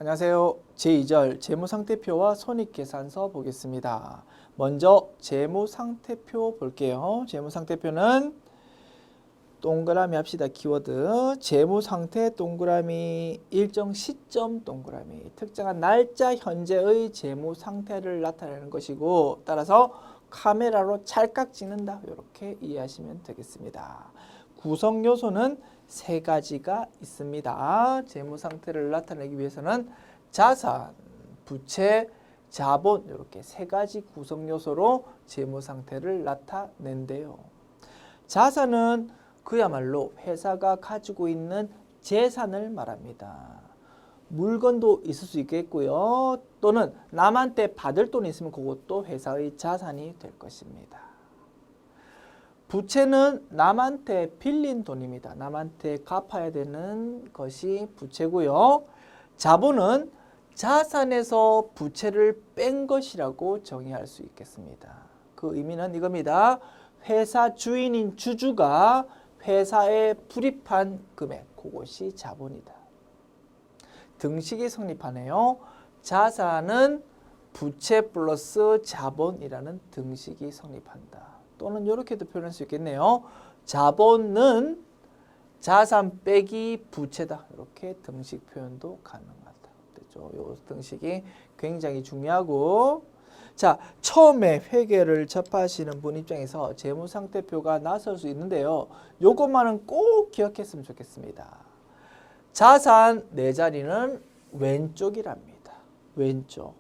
안녕하세요. 제2절 재무상태표와 손익계산서 보겠습니다. 먼저 재무상태표 볼게요. 재무상태표는 동그라미 합시다. 키워드 재무상태 동그라미 일정 시점 동그라미 특정한 날짜 현재의 재무상태를 나타내는 것이고 따라서 카메라로 찰칵 찍는다. 이렇게 이해하시면 되겠습니다. 구성 요소는 세 가지가 있습니다. 재무 상태를 나타내기 위해서는 자산, 부채, 자본 이렇게 세 가지 구성 요소로 재무 상태를 나타낸대요. 자산은 그야말로 회사가 가지고 있는 재산을 말합니다. 물건도 있을 수 있겠고요. 또는 남한테 받을 돈이 있으면 그것도 회사의 자산이 될 것입니다. 부채는 남한테 빌린 돈입니다. 남한테 갚아야 되는 것이 부채고요. 자본은 자산에서 부채를 뺀 것이라고 정의할 수 있겠습니다. 그 의미는 이겁니다. 회사 주인인 주주가 회사에 불입한 금액, 그것이 자본이다. 등식이 성립하네요. 자산은 부채 플러스 자본이라는 등식이 성립한다. 또는 이렇게도 표현할 수 있겠네요. 자본은 자산 빼기 부채다. 이렇게 등식 표현도 가능하다. 됐죠? 이 등식이 굉장히 중요하고 자, 처음에 회계를 접하시는 분 입장에서 재무상태표가 나설 수 있는데요. 요것만은 꼭 기억했으면 좋겠습니다. 자산 네 자리는 왼쪽이랍니다. 왼쪽.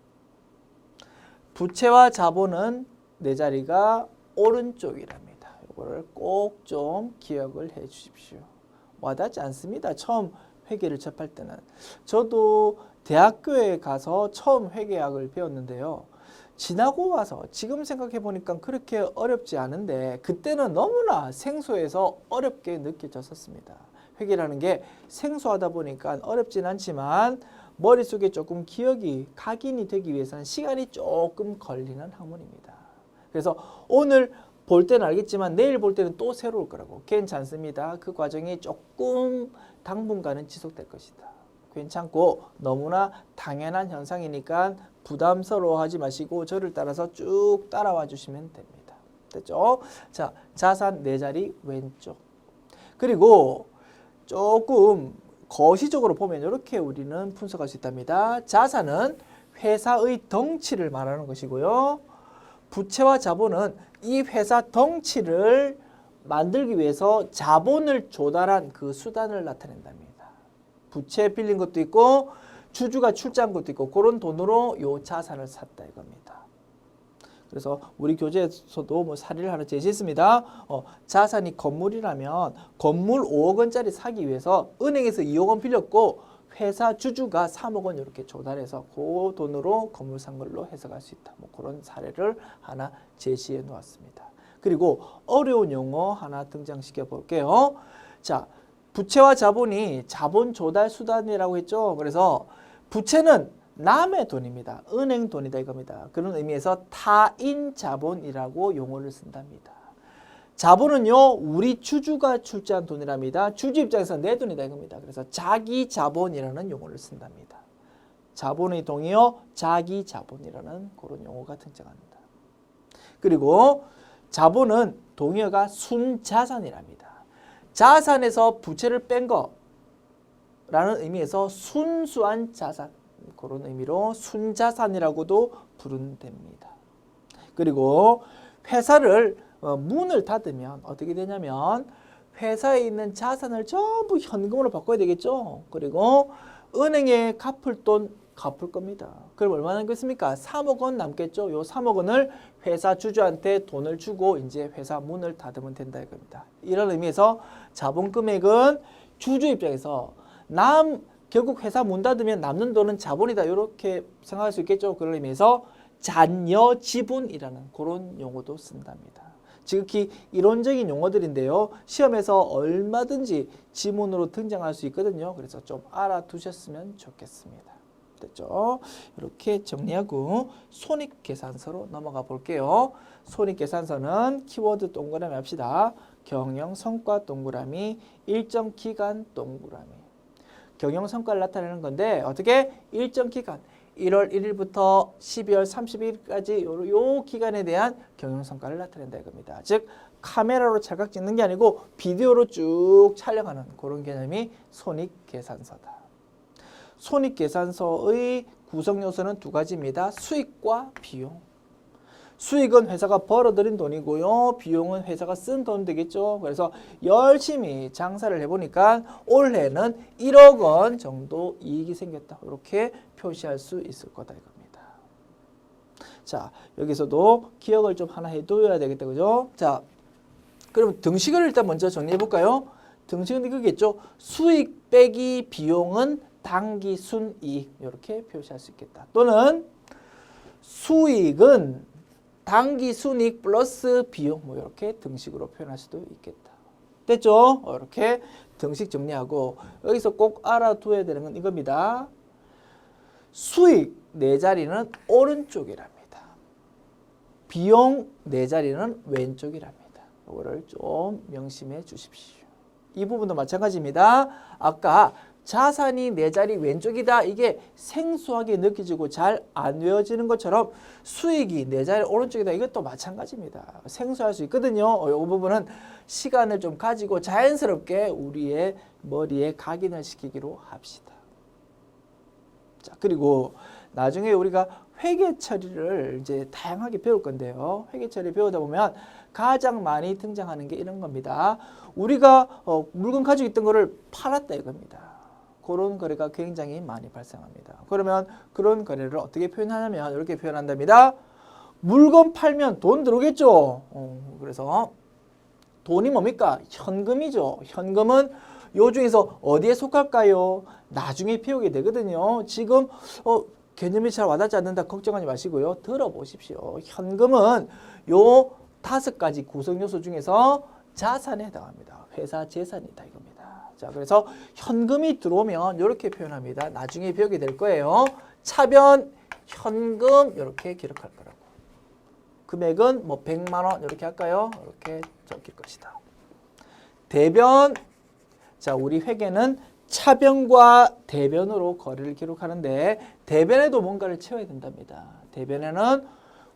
부채와 자본은 네 자리가 오른쪽이랍니다. 이거를 꼭 좀 기억을 해 주십시오. 와닿지 않습니다. 처음 회계를 접할 때는. 저도 대학교에 가서 처음 회계학을 배웠는데요. 지나고 와서 지금 생각해 보니까 그렇게 어렵지 않은데 그때는 너무나 생소해서 어렵게 느껴졌었습니다. 회계라는 게 생소하다 보니까 어렵진 않지만 머릿속에 조금 기억이 각인이 되기 위해서는 시간이 조금 걸리는 학문입니다. 그래서 오늘 볼 때는 알겠지만 내일 볼 때는 또 새로울 거라고. 괜찮습니다. 그 과정이 조금 당분간은 지속될 것이다. 괜찮고 너무나 당연한 현상이니까 부담스러워하지 마시고 저를 따라서 쭉 따라와 주시면 됩니다. 됐죠? 자, 자산 네 자리 왼쪽. 그리고 조금 거시적으로 보면 이렇게 우리는 분석할 수 있답니다. 자산은 회사의 덩치를 말하는 것이고요. 부채와 자본은 이 회사 덩치를 만들기 위해서 자본을 조달한 그 수단을 나타낸답니다. 부채 빌린 것도 있고 주주가 출자한 것도 있고 그런 돈으로 요 자산을 샀다 이겁니다. 그래서 우리 교재에서도 뭐 사례를 하나 제시했습니다. 자산이 건물이라면 건물 5억 원짜리 사기 위해서 은행에서 2억 원 빌렸고 회사 주주가 3억 원 이렇게 조달해서 그 돈으로 건물 산 걸로 해석할 수 있다. 뭐 그런 사례를 하나 제시해 놓았습니다. 그리고 어려운 용어 하나 등장시켜 볼게요. 자, 부채와 자본이 자본 조달 수단이라고 했죠. 그래서 부채는 남의 돈입니다. 은행 돈이다 이겁니다. 그런 의미에서 타인 자본이라고 용어를 쓴답니다. 자본은요, 우리 주주가 출자한 돈이랍니다. 주주 입장에서 내 돈이다 이겁니다. 그래서 자기 자본이라는 용어를 쓴답니다. 자본의 동의어 자기 자본이라는 그런 용어가 등장합니다. 그리고 자본은 동의어가 순자산이랍니다. 자산에서 부채를 뺀 거라는 의미에서 순수한 자산, 그런 의미로 순자산이라고도 부른답니다. 그리고 회사를 문을 닫으면 어떻게 되냐면 회사에 있는 자산을 전부 현금으로 바꿔야 되겠죠. 그리고 은행에 갚을 돈 갚을 겁니다. 그럼 얼마 남겠습니까? 3억 원 남겠죠. 요 3억 원을 회사 주주한테 돈을 주고 이제 회사 문을 닫으면 된다 이겁니다. 이런 의미에서 자본 금액은 주주 입장에서 결국 회사 문 닫으면 남는 돈은 자본이다 이렇게 생각할 수 있겠죠. 그런 의미에서 잔여 지분이라는 그런 용어도 쓴답니다. 지극히 이론적인 용어들인데요. 시험에서 얼마든지 지문으로 등장할 수 있거든요. 그래서 좀 알아두셨으면 좋겠습니다. 됐죠? 이렇게 정리하고 손익계산서로 넘어가 볼게요. 손익계산서는 키워드 동그라미 합시다. 경영 성과 동그라미, 일정 기간 동그라미. 경영 성과를 나타내는 건데 어떻게 일정 기간 1월 1일부터 12월 31일까지 요 기간에 대한 경영 성과를 나타낸다 이겁니다. 즉 카메라로 찰칵 찍는 게 아니고 비디오로 쭉 촬영하는 그런 개념이 손익계산서다. 손익계산서의 구성 요소는 두 가지입니다. 수익과 비용. 수익은 회사가 벌어들인 돈이고요. 비용은 회사가 쓴 돈 되겠죠. 그래서 열심히 장사를 해보니까 올해는 1억 원 정도 이익이 생겼다. 이렇게 표시할 수 있을 거다 이겁니다. 자, 여기서도 기억을 좀 하나 해둬야 되겠다. 그죠? 자, 그럼 등식을 일단 먼저 정리해 볼까요? 등식은 이거겠죠. 수익 빼기 비용은 당기 순이익 이렇게 표시할 수 있겠다. 또는 수익은 당기 순이익 플러스 비용 뭐 이렇게 등식으로 표현할 수도 있겠다. 됐죠? 이렇게 등식 정리하고 여기서 꼭 알아둬야 되는 건 이겁니다. 수익 네 자리는 오른쪽이랍니다. 비용 네 자리는 왼쪽이랍니다. 이거를 좀 명심해 주십시오. 이 부분도 마찬가지입니다. 아까 자산이 내 자리 왼쪽이다. 이게 생소하게 느껴지고 잘 안 외워지는 것처럼 수익이 내 자리 오른쪽이다. 이것도 마찬가지입니다. 생소할 수 있거든요. 이 부분은 시간을 좀 가지고 자연스럽게 우리의 머리에 각인을 시키기로 합시다. 자, 그리고 나중에 우리가 회계 처리를 이제 다양하게 배울 건데요. 회계 처리 배우다 보면 가장 많이 등장하는 게 이런 겁니다. 우리가 물건 가지고 있던 거를 팔았다 이겁니다. 그런 거래가 굉장히 많이 발생합니다. 그러면 그런 거래를 어떻게 표현하냐면 이렇게 표현한답니다. 물건 팔면 돈 들어오겠죠. 그래서 돈이 뭡니까? 현금이죠. 현금은 요 중에서 어디에 속할까요? 나중에 배우게 되거든요. 지금 개념이 잘 와닿지 않는다 걱정하지 마시고요. 들어보십시오. 현금은 요 5가지 구성 요소 중에서 자산에 해당합니다. 회사 재산이다 이겁니다. 자, 그래서 현금이 들어오면 이렇게 표현합니다. 나중에 배우게 될 거예요. 차변 현금 이렇게 기록할 거라고. 금액은 뭐 100만 원 이렇게 할까요? 이렇게 적힐 것이다. 대변, 자, 우리 회계는 차변과 대변으로 거래를 기록하는데 대변에도 뭔가를 채워야 된답니다. 대변에는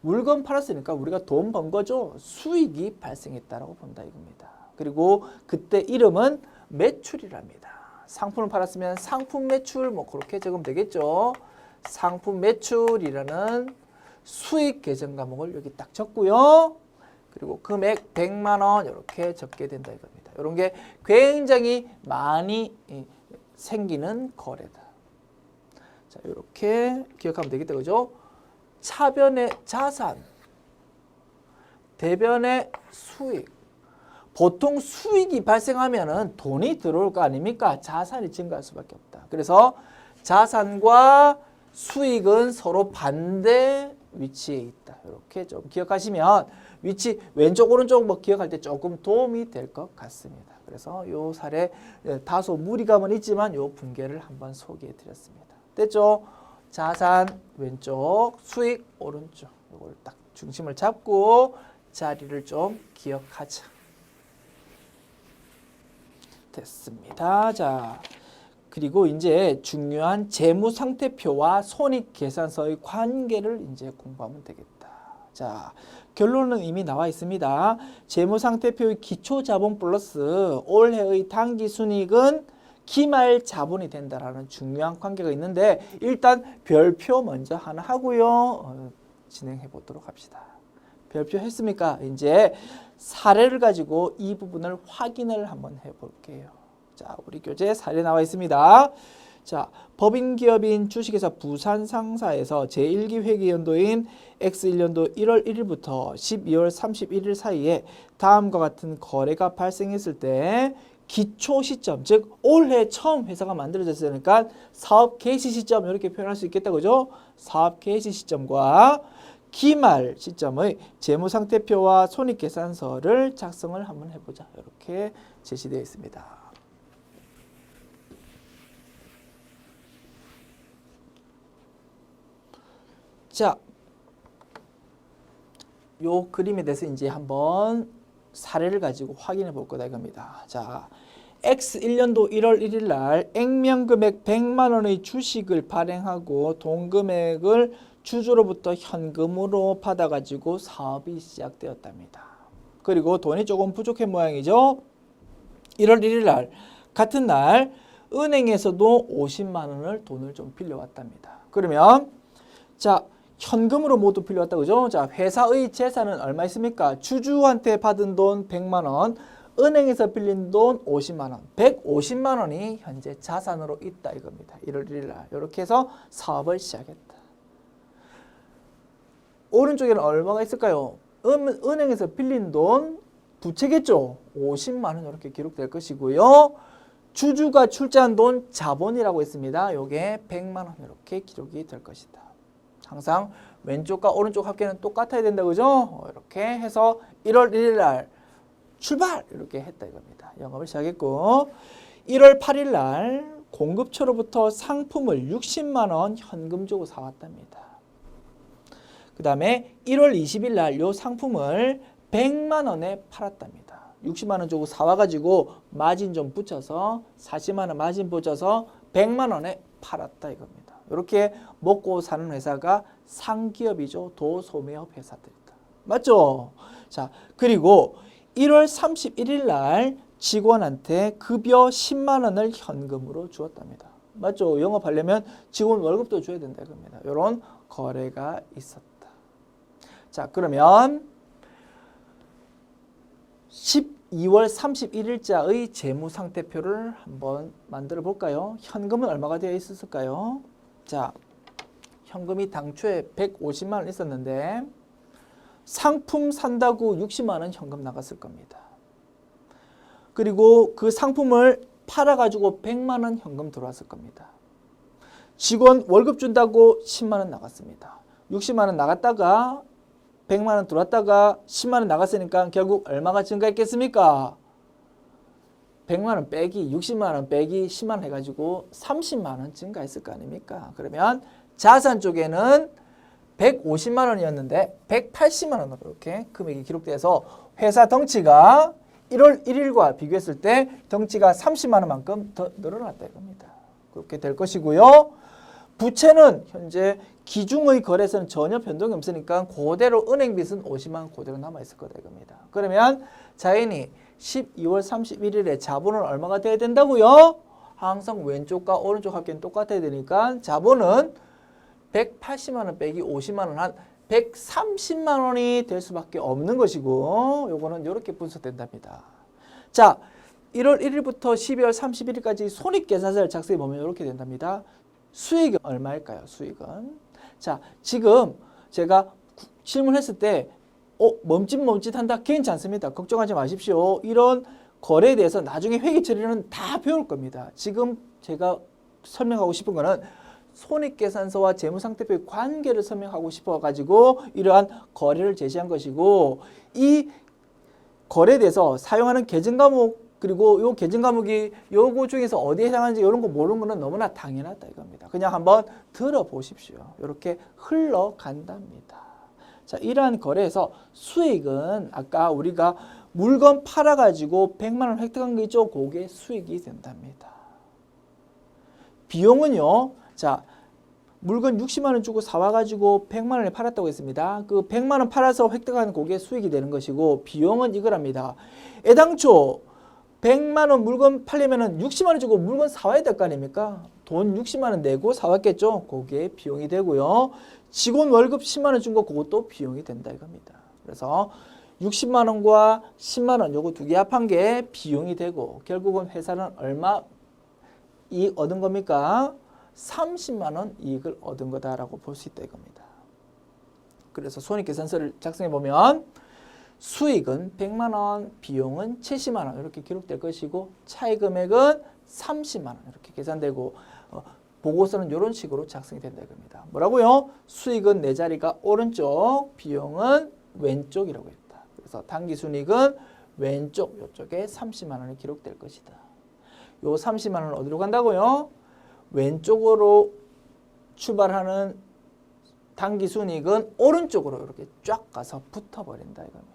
물건 팔았으니까 우리가 돈 번 거죠. 수익이 발생했다라고 본다 이겁니다. 그리고 그때 이름은 매출이랍니다. 상품을 팔았으면 상품 매출 뭐 그렇게 적으면 되겠죠. 상품 매출이라는 수익 계정 과목을 여기 딱 적고요. 그리고 금액 100만 원 이렇게 적게 된다 이겁니다. 이런 게 굉장히 많이 생기는 거래다. 자, 이렇게 기억하면 되겠다. 그죠? 차변의 자산, 대변의 수익. 보통 수익이 발생하면은 돈이 들어올 거 아닙니까? 자산이 증가할 수밖에 없다. 그래서 자산과 수익은 서로 반대 위치에 있다. 이렇게 좀 기억하시면 위치 왼쪽 오른쪽 뭐 기억할 때 조금 도움이 될 것 같습니다. 그래서 요 사례 다소 무리감은 있지만 요 분계를 한번 소개해 드렸습니다. 됐죠? 자산 왼쪽, 수익 오른쪽. 이걸 딱 중심을 잡고 자리를 좀 기억하자. 됐습니다. 자, 그리고 이제 중요한 재무상태표와 손익계산서의 관계를 이제 공부하면 되겠다. 자, 결론은 이미 나와 있습니다. 재무상태표의 기초자본 플러스 올해의 당기순이익은 기말 자본이 된다라는 중요한 관계가 있는데 일단 별표 먼저 하나 하고요. 진행해 보도록 합시다. 별표 했습니까? 이제 사례를 가지고 이 부분을 확인을 한번 해볼게요. 자, 우리 교재 사례 나와 있습니다. 자, 법인기업인 주식회사 부산상사에서 제1기 회계연도인 X1년도 1월 1일부터 12월 31일 사이에 다음과 같은 거래가 발생했을 때 기초 시점, 즉 올해 처음 회사가 만들어졌으니까 사업 개시 시점 이렇게 표현할 수 있겠다. 그죠? 사업 개시 시점과 기말 시점의 재무상태표와 손익계산서를 작성을 한번 해보자. 이렇게 제시되어 있습니다. 자, 요 그림에 대해서 이제 한번 사례를 가지고 확인해 볼 거다 이겁니다. 자, X 1년도 1월 1일 날 액면금액 100만 원의 주식을 발행하고 돈 금액을 주주로부터 현금으로 받아가지고 사업이 시작되었답니다. 그리고 돈이 조금 부족한 모양이죠. 1월 1일 날 같은 날 은행에서도 50만 원을 돈을 좀 빌려왔답니다. 그러면 자 현금으로 모두 빌려왔다 그죠? 자 회사의 재산은 얼마 있습니까? 주주한테 받은 돈 100만 원, 은행에서 빌린 돈 50만 원, 150만 원이 현재 자산으로 있다 이겁니다. 1월 1일 날 이렇게 해서 사업을 시작했다. 오른쪽에는 얼마가 있을까요? 은행에서 빌린 돈 부채겠죠? 50만 원 이렇게 기록될 것이고요. 주주가 출자한 돈 자본이라고 했습니다. 요게 100만 원 이렇게 기록이 될 것이다. 항상 왼쪽과 오른쪽 합계는 똑같아야 된다 그죠? 이렇게 해서 1월 1일 날 출발! 이렇게 했다 이겁니다. 영업을 시작했고 1월 8일 날 공급처로부터 상품을 60만 원 현금 주고 사왔답니다. 그 다음에 1월 20일 날 요 상품을 100만 원에 팔았답니다. 60만 원 주고 사와가지고 마진 좀 붙여서 40만 원 마진 붙여서 100만 원에 팔았다 이겁니다. 이렇게 먹고 사는 회사가 상기업이죠. 도소매업 회사들이다. 맞죠? 자, 그리고 1월 31일 날 직원한테 급여 10만 원을 현금으로 주었답니다. 맞죠? 영업하려면 직원 월급도 줘야 된다 이겁니다. 이런 거래가 있었다. 자, 그러면 12월 31일자의 재무상태표를 한번 만들어 볼까요? 현금은 얼마가 되어 있었을까요? 자, 현금이 당초에 150만 원 있었는데 상품 산다고 60만 원 현금 나갔을 겁니다. 그리고 그 상품을 팔아가지고 100만 원 현금 들어왔을 겁니다. 직원 월급 준다고 10만 원 나갔습니다. 60만 원 나갔다가 100만 원 들어왔다가 10만 원 나갔으니까 결국 얼마가 증가했겠습니까? 100만 원 빼기 60만 원 빼기 10만 원 해가지고 30만 원 증가했을 거 아닙니까? 그러면 자산 쪽에는 150만 원이었는데 180만 원으로 이렇게 금액이 기록돼서 회사 덩치가 1월 1일과 비교했을 때 덩치가 30만 원만큼 더 늘어났다 이겁니다. 그렇게 될 것이고요. 부채는 현재 기중의 거래에서는 전혀 변동이 없으니까 그대로 은행빚은 50만 원 그대로 남아있을 거다 이겁니다. 그러면 자연히 12월 31일에 자본은 얼마가 돼야 된다고요? 항상 왼쪽과 오른쪽 합계는 똑같아야 되니까 자본은 180만 원 빼기 50만 원 한 130만 원이 될 수밖에 없는 것이고 요거는 이렇게 분석된답니다. 자, 1월 1일부터 12월 31일까지 손익계산서를 작성해 보면 이렇게 된답니다. 수익은 얼마일까요? 수익은. 자, 지금 제가 질문했을 때 멈칫멈칫한다? 괜찮습니다. 걱정하지 마십시오. 이런 거래에 대해서 나중에 회계 처리는 다 배울 겁니다. 지금 제가 설명하고 싶은 거는 손익계산서와 재무상태표의 관계를 설명하고 싶어가지고 이러한 거래를 제시한 것이고 이 거래에 대해서 사용하는 계정 과목 그리고 요 계정 과목이 요거 중에서 어디에 해당하는지 이런 거 모르는 거는 너무나 당연하다 이겁니다. 그냥 한번 들어보십시오. 이렇게 흘러간답니다. 자, 이러한 거래에서 수익은 아까 우리가 물건 팔아가지고 100만 원 획득한 거 있죠? 그게 수익이 된답니다. 비용은요. 자, 물건 60만 원 주고 사와가지고 100만 원에 팔았다고 했습니다. 그 100만 원 팔아서 획득한 그게 수익이 되는 것이고 비용은 이거랍니다. 애당초 100만 원 물건 팔려면은 60만 원 주고 물건 사와야 될 거 아닙니까? 돈 60만 원 내고 사왔겠죠? 그게 비용이 되고요. 직원 월급 10만 원 준 거 그것도 비용이 된다 이겁니다. 그래서 60만 원과 10만 원 요거 두 개 합한 게 비용이 되고 결국은 회사는 얼마 이익 얻은 겁니까? 30만 원 이익을 얻은 거다라고 볼 수 있다 이겁니다. 그래서 손익계산서를 작성해 보면 수익은 100만 원, 비용은 70만 원 이렇게 기록될 것이고 차이 금액은 30만 원 이렇게 계산되고 보고서는 이런 식으로 작성이 된다 이겁니다. 뭐라고요? 수익은 네 자리가 오른쪽, 비용은 왼쪽이라고 했다. 그래서 당기순이익은 왼쪽 이쪽에 30만 원이 기록될 것이다. 요 30만 원은 어디로 간다고요? 왼쪽으로 출발하는 당기순이익은 오른쪽으로 이렇게 쫙 가서 붙어버린다 이겁니다.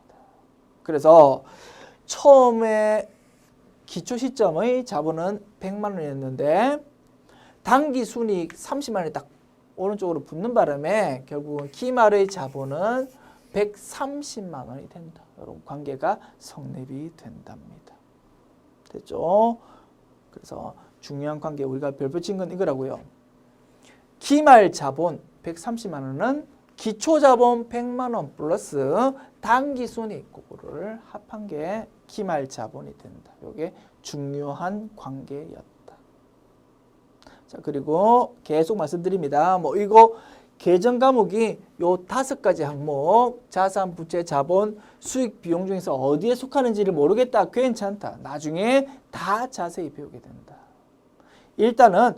그래서 처음에 기초 시점의 자본은 100만 원이었는데 단기 순이익 30만 원이 딱 오른쪽으로 붙는 바람에 결국은 기말의 자본은 130만 원이 된다. 이런 관계가 성립이 된답니다. 됐죠? 그래서 중요한 관계 우리가 별표 친 건 이거라고요. 기말 자본 130만 원은 기초 자본 100만 원 플러스 단기 순이익 그거를 합한 게 기말 자본이 된다. 이게 중요한 관계였다. 자, 그리고 계속 말씀드립니다. 뭐 이거 계정 과목이 요 5가지 항목 자산, 부채, 자본, 수익, 비용 중에서 어디에 속하는지를 모르겠다. 괜찮다. 나중에 다 자세히 배우게 된다. 일단은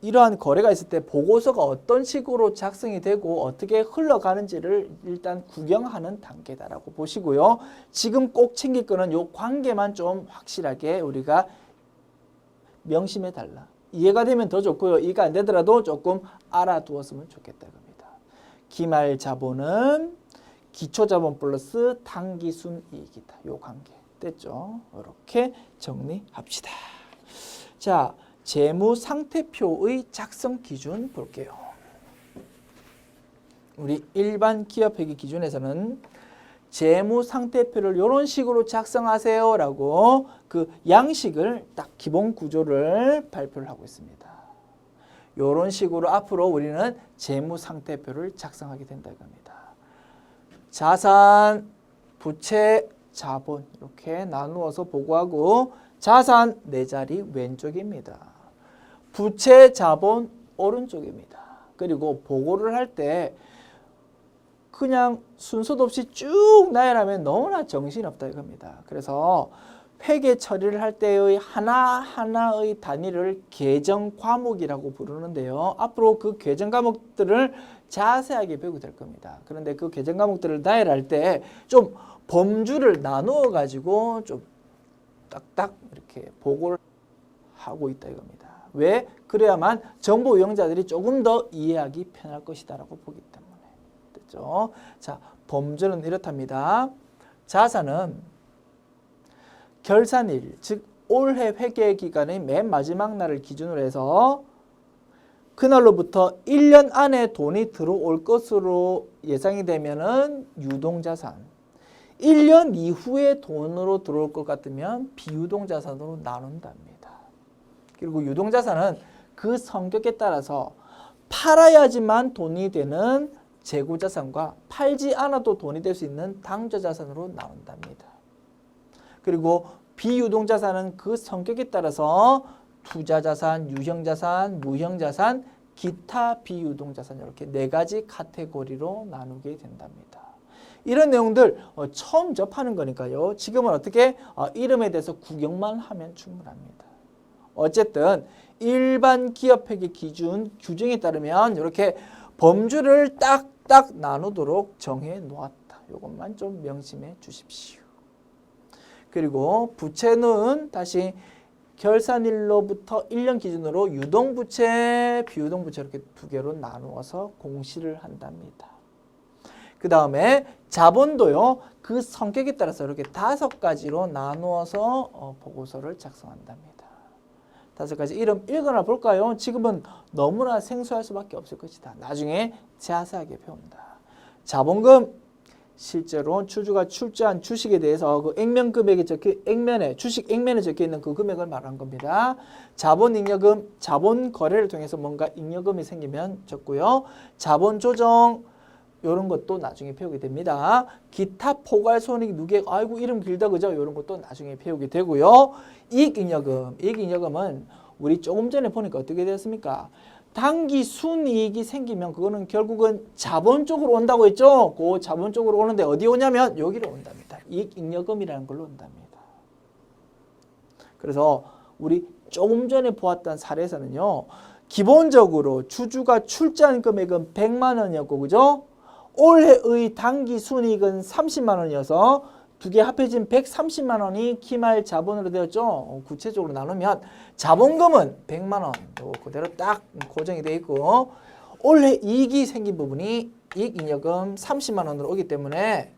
이러한 거래가 있을 때 보고서가 어떤 식으로 작성이 되고 어떻게 흘러가는지를 일단 구경하는 단계다라고 보시고요. 지금 꼭 챙길 거는 요 관계만 좀 확실하게 우리가 명심해 달라. 이해가 되면 더 좋고요. 이해가 안 되더라도 조금 알아두었으면 좋겠다 겁니다. 기말 자본은 기초 자본 플러스 단기 순이익이다. 요 관계 됐죠? 이렇게 정리합시다. 자, 재무 상태표의 작성 기준 볼게요. 우리 일반 기업 회계 기준에서는 재무 상태표를 이런 식으로 작성하세요 라고 그 양식을 딱 기본 구조를 발표를 하고 있습니다. 이런 식으로 앞으로 우리는 재무 상태표를 작성하게 된다 이겁니다. 자산, 부채, 자본 이렇게 나누어서 보고하고 자산 네 자리 왼쪽입니다. 부채, 자본 오른쪽입니다. 그리고 보고를 할 때 그냥 순서도 없이 쭉 나열하면 너무나 정신없다 이겁니다. 그래서 회계 처리를 할 때의 하나하나의 단위를 계정 과목이라고 부르는데요. 앞으로 그 계정 과목들을 자세하게 배우게 될 겁니다. 그런데 그 계정 과목들을 나열할 때 좀 범주를 나누어 가지고 좀 딱딱 이렇게 보고를 하고 있다 이겁니다. 왜? 그래야만 정보 이용자들이 조금 더 이해하기 편할 것이다라고 보기 때문에. 됐죠? 자, 범주는 이렇답니다. 자산은 결산일, 즉 올해 회계 기간의 맨 마지막 날을 기준으로 해서 그날로부터 1년 안에 돈이 들어올 것으로 예상이 되면은 유동자산, 1년 이후에 돈으로 들어올 것 같으면 비유동자산으로 나눈답니다. 그리고 유동자산은 그 성격에 따라서 팔아야지만 돈이 되는 재고자산과 팔지 않아도 돈이 될 수 있는 당좌자산으로 나온답니다. 그리고 비유동자산은 그 성격에 따라서 투자자산, 유형자산, 무형자산, 기타 비유동자산 이렇게 4가지 카테고리로 나누게 된답니다. 이런 내용들 처음 접하는 거니까요. 지금은 어떻게 이름에 대해서 구경만 하면 충분합니다. 어쨌든 일반 기업회계 기준 규정에 따르면 이렇게 범주를 딱딱 나누도록 정해 놓았다. 이것만 좀 명심해 주십시오. 그리고 부채는 다시 결산일로부터 1년 기준으로 유동부채, 비유동부채 이렇게 2개로 나누어서 공시를 한답니다. 그 다음에 자본도요. 그 성격에 따라서 이렇게 5가지로 나누어서 보고서를 작성한답니다. 5가지 이름 읽어나 볼까요? 지금은 너무나 생소할 수밖에 없을 것이다. 나중에 자세하게 배운다. 자본금, 실제로 주주가 출자한 주식에 대해서 그 액면 금액이 주식 액면에 적혀 있는 그 금액을 말한 겁니다. 자본 잉여금, 자본 거래를 통해서 뭔가 잉여금이 생기면 적고요. 자본 조정 이런 것도 나중에 배우게 됩니다. 기타 포괄 손익 누계, 아이고 이름 길다 그죠? 이런 것도 나중에 배우게 되고요. 이익잉여금, 이익잉여금은 우리 조금 전에 보니까 어떻게 되었습니까? 단기 순이익이 생기면 그거는 결국은 자본 쪽으로 온다고 했죠? 그 자본 쪽으로 오는데 어디 오냐면 여기로 온답니다. 이익잉여금이라는 걸로 온답니다. 그래서 우리 조금 전에 보았던 사례에서는요. 기본적으로 주주가 출자한 금액은 100만 원이었고 그죠? 올해의 단기 순이익은 30만 원이어서 2개 합해진 130만 원이 기말 자본으로 되었죠. 구체적으로 나누면 자본금은 100만 원 그대로 딱 고정이 되어 있고 올해 이익이 생긴 부분이 이익잉여금 30만 원으로 오기 때문에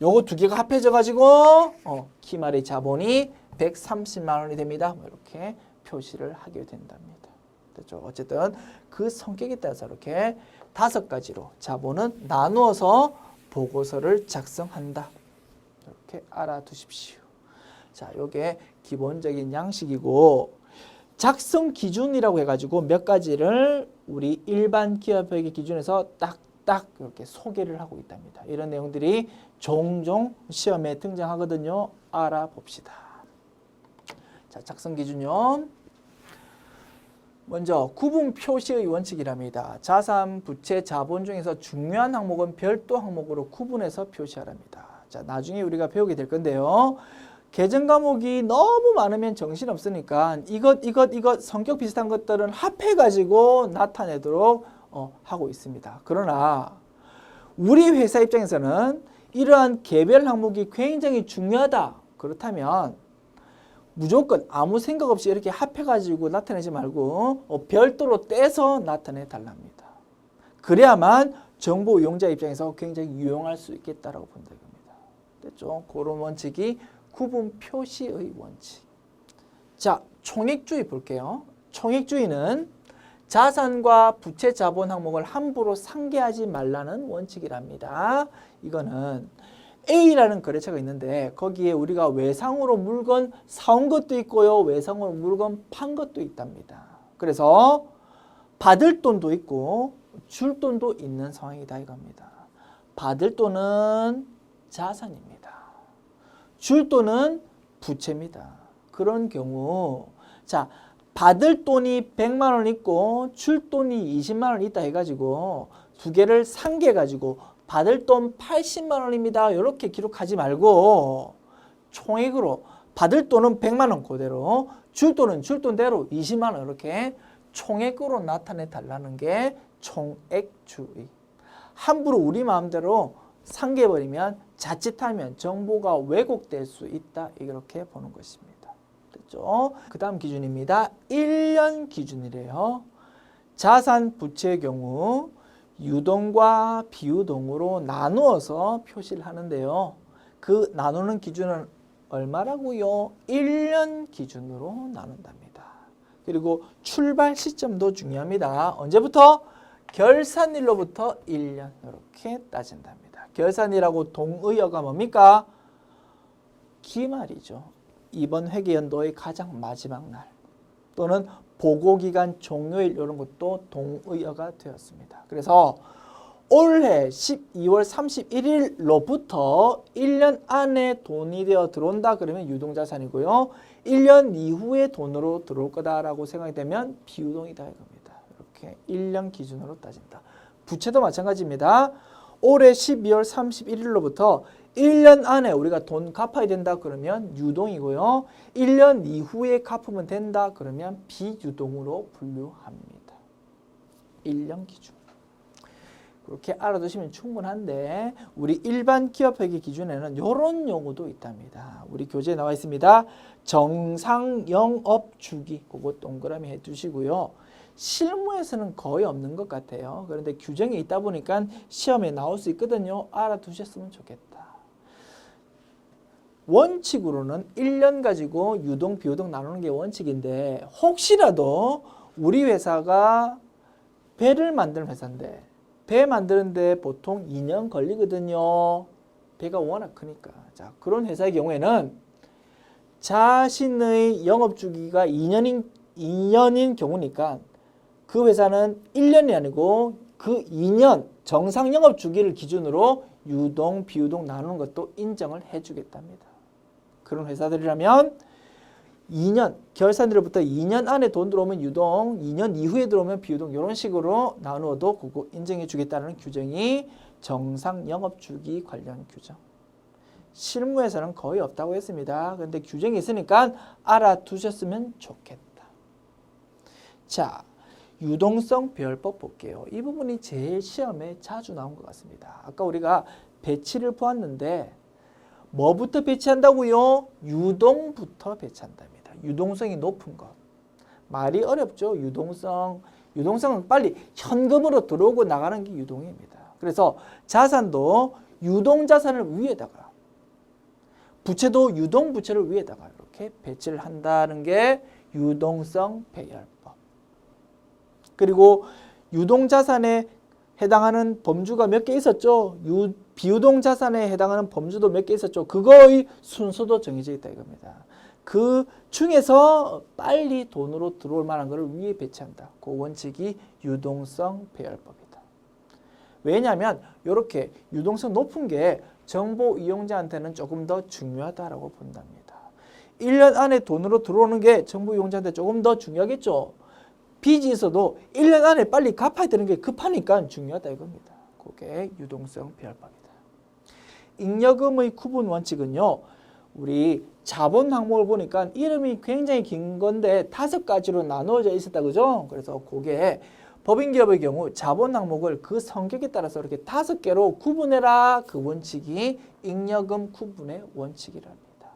요거 두 개가 합해져 가지고 기말의 자본이 130만 원이 됩니다. 뭐 이렇게 표시를 하게 된답니다. 됐죠? 어쨌든 그 성격에 따라서 이렇게 5가지로 자본은 나누어서 보고서를 작성한다. 이렇게 알아두십시오. 자, 요게 기본적인 양식이고 작성 기준이라고 해가지고 몇 가지를 우리 일반 기업회계 기준에서 딱딱 이렇게 소개를 하고 있답니다. 이런 내용들이 종종 시험에 등장하거든요. 알아봅시다. 자, 작성 기준요. 먼저 구분 표시의 원칙이랍니다. 자산, 부채, 자본 중에서 중요한 항목은 별도 항목으로 구분해서 표시하랍니다. 자, 나중에 우리가 배우게 될 건데요. 계정 과목이 너무 많으면 정신없으니까 이것 성격 비슷한 것들은 합해가지고 나타내도록 하고 있습니다. 그러나 우리 회사 입장에서는 이러한 개별 항목이 굉장히 중요하다. 그렇다면 무조건 아무 생각 없이 이렇게 합해가지고 나타내지 말고 별도로 떼서 나타내 달랍니다. 그래야만 정보 이용자 입장에서 굉장히 유용할 수 있겠다라고 본다 이겁니다. 됐죠? 그런 원칙이 구분 표시의 원칙. 자, 총액주의 볼게요. 총액주의는 자산과 부채 자본 항목을 함부로 상계하지 말라는 원칙이랍니다. 이거는 A라는 거래처가 있는데 거기에 우리가 외상으로 물건 사온 것도 있고요. 외상으로 물건 판 것도 있답니다. 그래서 받을 돈도 있고 줄 돈도 있는 상황이다 이겁니다. 받을 돈은 자산입니다. 줄 돈은 부채입니다. 그런 경우 자, 받을 돈이 100만 원 있고 줄 돈이 20만 원 있다 해가지고 두 개를 상계해가지고 받을 돈 80만 원입니다. 이렇게 기록하지 말고 총액으로 받을 돈은 100만 원 그대로 줄 돈은 줄 돈대로 20만 원 이렇게 총액으로 나타내 달라는 게 총액주의. 함부로 우리 마음대로 상계해버리면 자칫하면 정보가 왜곡될 수 있다. 이렇게 보는 것입니다. 됐죠? 그 다음 기준입니다. 1년 기준이래요. 자산 부채의 경우 유동과 비유동으로 나누어서 표시를 하는데요. 그 나누는 기준은 얼마라고요? 1년 기준으로 나눈답니다. 그리고 출발 시점도 중요합니다. 언제부터? 결산일로부터 1년 이렇게 따진답니다. 결산일하고 동의어가 뭡니까? 기말이죠. 이번 회계연도의 가장 마지막 날 또는 보고기간 종료일 이런 것도 동의어가 되었습니다. 그래서 올해 12월 31일로부터 1년 안에 돈이 되어 들어온다 그러면 유동자산이고요. 1년 이후에 돈으로 들어올 거다라고 생각이 되면 비유동이다 이겁니다. 이렇게 1년 기준으로 따진다. 부채도 마찬가지입니다. 올해 12월 31일로부터 1년 안에 우리가 돈 갚아야 된다 그러면 유동이고요. 1년 이후에 갚으면 된다 그러면 비유동으로 분류합니다. 1년 기준. 그렇게 알아두시면 충분한데 우리 일반 기업회계 기준에는 이런 용어도 있답니다. 우리 교재에 나와 있습니다. 정상영업주기 그거 동그라미 해두시고요. 실무에서는 거의 없는 것 같아요. 그런데 규정이 있다 보니까 시험에 나올 수 있거든요. 알아두셨으면 좋겠다. 원칙으로는 1년 가지고 유동, 비유동 나누는 게 원칙인데 혹시라도 우리 회사가 배를 만드는 회사인데 배 만드는데 보통 2년 걸리거든요. 배가 워낙 크니까. 자, 그런 회사의 경우에는 자신의 영업주기가 2년인 경우니까 그 회사는 1년이 아니고 그 2년 정상 영업주기를 기준으로 유동, 비유동 나누는 것도 인정을 해주겠답니다. 그런 회사들이라면 2년, 결산일로부터 2년 안에 돈 들어오면 유동, 2년 이후에 들어오면 비유동 이런 식으로 나누어도 그거 인정해 주겠다는 규정이 정상 영업주기 관련 규정. 실무에서는 거의 없다고 했습니다. 그런데 규정이 있으니까 알아두셨으면 좋겠다. 자, 유동성 배열법 볼게요. 이 부분이 제일 시험에 자주 나온 것 같습니다. 아까 우리가 배치를 보았는데 뭐부터 배치한다고요? 유동부터 배치한답니다. 유동성이 높은 것. 말이 어렵죠. 유동성. 유동성은 빨리 현금으로 들어오고 나가는 게 유동입니다. 그래서 자산도 유동자산을 위에다가 부채도 유동부채를 위에다가 이렇게 배치를 한다는 게 유동성 배열법. 그리고 유동자산에 해당하는 범주가 몇 개 있었죠. 비유동자산에 해당하는 범주도 몇 개 있었죠. 그거의 순서도 정해져 있다 이겁니다. 그 중에서 빨리 돈으로 들어올 만한 것을 위에 배치한다. 그 원칙이 유동성 배열법이다. 왜냐하면 이렇게 유동성 높은 게 정보 이용자한테는 조금 더 중요하다라고 본답니다. 1년 안에 돈으로 들어오는 게 정보 이용자한테 조금 더 중요하겠죠. 빚이 있어도 1년 안에 빨리 갚아야 되는 게 급하니까 중요하다 이겁니다. 그게 유동성 배열법이다. 잉여금의 구분 원칙은요. 우리 자본 항목을 보니까 이름이 굉장히 긴 건데 5가지로 나누어져 있었다 그죠? 그래서 그게 법인기업의 경우 자본 항목을 그 성격에 따라서 이렇게 5개로 구분해라. 그 원칙이 잉여금 구분의 원칙이랍니다.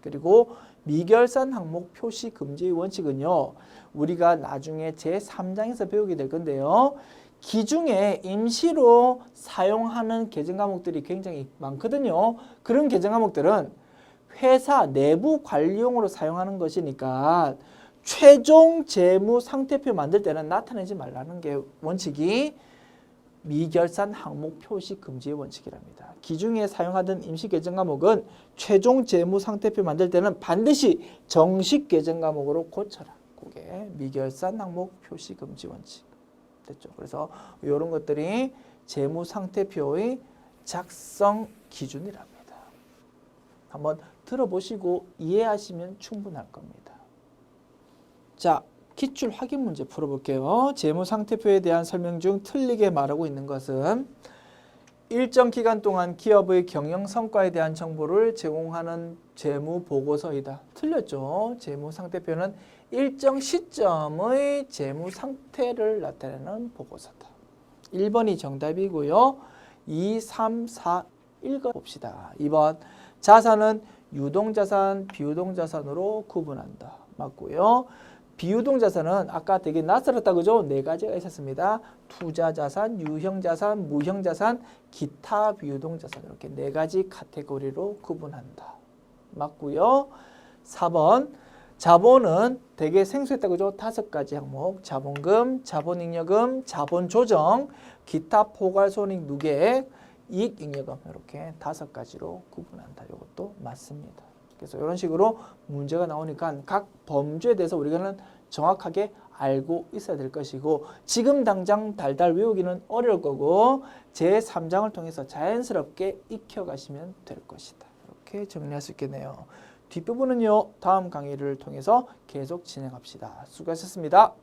그리고 미결산 항목 표시 금지의 원칙은요. 우리가 나중에 제3장에서 배우게 될 건데요. 기중에 임시로 사용하는 계정 과목들이 굉장히 많거든요. 그런 계정 과목들은 회사 내부 관리용으로 사용하는 것이니까 최종 재무 상태표 만들 때는 나타내지 말라는 게 원칙이 미결산 항목 표시 금지의 원칙이랍니다. 기중에 사용하던 임시 계정 과목은 최종 재무 상태표 만들 때는 반드시 정식 계정 과목으로 고쳐라. 그게 미결산 항목 표시 금지 원칙. 됐죠? 그래서 이런 것들이 재무 상태표의 작성 기준이랍니다. 한번 들어보시고 이해하시면 충분할 겁니다. 자, 기출 확인 문제 풀어볼게요. 재무 상태표에 대한 설명 중 틀리게 말하고 있는 것은 일정 기간 동안 기업의 경영 성과에 대한 정보를 제공하는 재무 보고서이다. 틀렸죠. 재무 상태표는 일정 시점의 재무 상태를 나타내는 보고서다. 1번이 정답이고요. 2, 3, 4 읽어봅시다. 2번 자산은 유동자산, 비유동자산으로 구분한다. 맞고요. 비유동자산은 아까 되게 낯설었다 그죠? 4가지가 있었습니다. 투자자산, 유형자산, 무형자산, 기타 비유동자산 이렇게 4가지 카테고리로 구분한다. 맞고요. 4번 자본은 되게 생소했다 그죠? 5가지 항목 자본금, 자본잉여금, 자본조정, 기타 포괄손익 누계, 이익잉여금 이렇게 5가지로 구분한다. 이것도 맞습니다. 그래서 이런 식으로 문제가 나오니까 각 범주에 대해서 우리가 정확하게 알고 있어야 될 것이고 지금 당장 달달 외우기는 어려울 거고 제3장을 통해서 자연스럽게 익혀가시면 될 것이다. 이렇게 정리할 수 있겠네요. 뒷부분은요. 다음 강의를 통해서 계속 진행합시다. 수고하셨습니다.